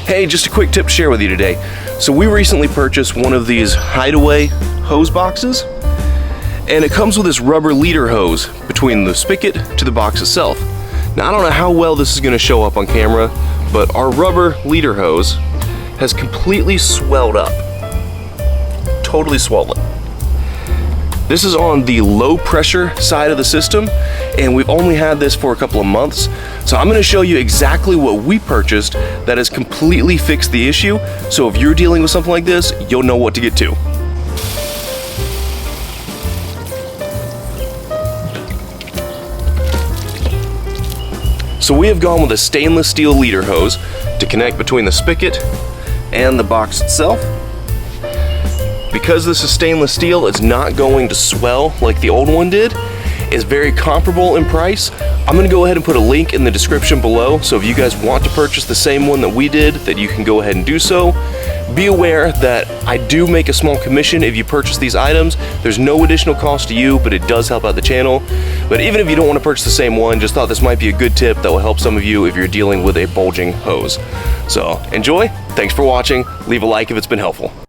Hey, just a quick tip to share with you today. So we recently purchased one of these Hideaway hose boxes, and it comes with this rubber leader hose between the spigot to the box itself. Now I don't know how well this is going to show up on camera, but our rubber leader hose has completely swelled up. Totally swollen. This is on the low pressure side of the system, and we've only had this for a couple of months. So I'm gonna show you exactly what we purchased that has completely fixed the issue. So if you're dealing with something like this, you'll know what to get to. So we have gone with a stainless steel leader hose to connect between the spigot and the box itself. Because this is stainless steel, it's not going to swell like the old one did. It's very comparable in price. I'm gonna go ahead and put a link in the description below, so if you guys want to purchase the same one that we did, that you can go ahead and do so. Be aware that I do make a small commission if you purchase these items. There's no additional cost to you, but it does help out the channel. But even if you don't want to purchase the same one, just thought this might be a good tip that will help some of you if you're dealing with a bulging hose. So enjoy, thanks for watching, leave a like if it's been helpful.